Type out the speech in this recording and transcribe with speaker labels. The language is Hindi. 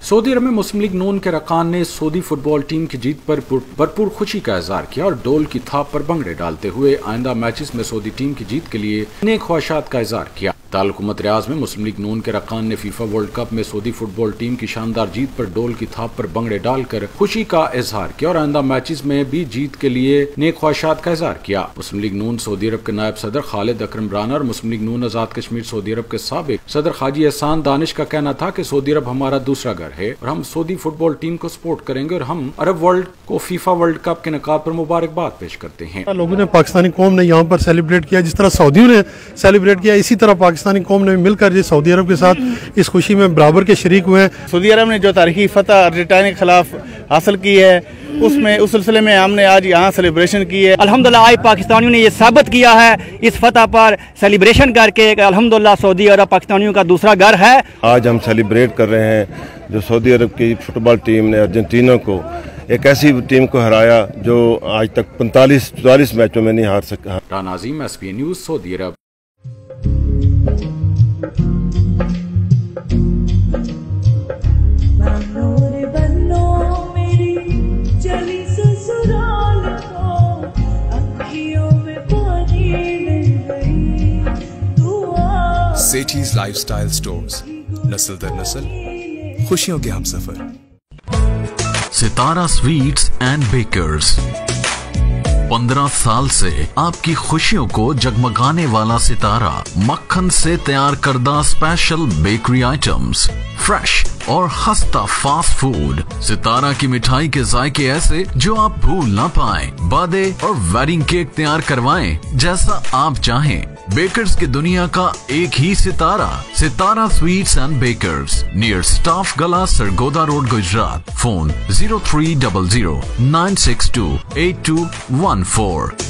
Speaker 1: सऊदी अरब में मुस्लिम लीग नून के अरकान ने सऊदी फुटबॉल टीम की जीत पर भरपूर खुशी का इजहार किया और ढोल की थाप पर भंगड़े डालते हुए आइंदा मैचेस में सऊदी टीम की जीत के लिए नेक ख्वाहिशात का इजहार किया। दारुल रियाज में मुस्लिम लीग नून के अरकान ने फीफा वर्ल्ड कप में सऊदी फुटबॉल टीम की शानदार जीत पर ढोल की थाप पर भंगड़े डालकर खुशी का इजहार किया और आइंदा मैचेस में भी जीत के लिए नेक ख्वाहिशात का इजहार किया। मुस्लिम लीग नून सऊदी अरब के नायब सदर खालिद अकरम राना और मुस्लिम लीग नून आजाद कश्मीर सऊदी अरब के साबिक सदर हाजी एहसान दानिश का कहना था कि सऊदी अरब हमारा दूसरा घर है और हम सऊदी फुटबॉल टीम को सपोर्ट करेंगे और हम अरब वर्ल्ड को फीफा वर्ल्ड कप के नकाब पर मुबारकबाद पेश करते हैं।
Speaker 2: लोगों ने पाकिस्तानी कौम ने यहाँ पर सेलिब्रेट किया, जिस तरह सऊदियों ने सेलिब्रेट किया, इसी तरह पाकिस्तानी कौम ने मिलकर सऊदी अरब के साथ इस खुशी में बराबर के शरीक हुए हैं।
Speaker 3: सऊदी अरब ने जो तारीखी फतह अर्जेंटीना के खिलाफ हासिल की है उस सिलसिले में हमने आज यहाँ सेलिब्रेशन की है।
Speaker 4: अल्हम्दुलिल्लाह आज पाकिस्तानियों ने ये साबित किया है इस फतह पर सेलिब्रेशन करके अल्हम्दुलिल्लाह सऊदी अरब पाकिस्तानियों का दूसरा घर है।
Speaker 5: आज हम सेलिब्रेट कर रहे हैं जो सऊदी अरब की फुटबॉल टीम ने अर्जेंटीना को, एक ऐसी टीम को हराया जो आज तक 45-44 मैचों में नहीं हार सका।
Speaker 1: राना अजीम, SPN न्यूज़, सऊदी अरब।
Speaker 6: सेठीज लाइफस्टाइल स्टोर्स, नस्ल दर नस्ल खुशियों के हमसफर।
Speaker 7: सितारा स्वीट्स एंड बेकर्स, 15 साल से आपकी खुशियों को जगमगाने वाला सितारा। मक्खन से तैयार करदा स्पेशल बेकरी आइटम्स, फ्रेश और खस्ता फास्ट फूड। सितारा की मिठाई के जायके ऐसे जो आप भूल ना पाएं। बादे और वेडिंग केक तैयार करवाएं जैसा आप चाहें। बेकर्स की दुनिया का एक ही सितारा, Sitara sweets and bakers, near staff गला, सरगोदा रोड, गुजरात। फोन 0300 962 8214।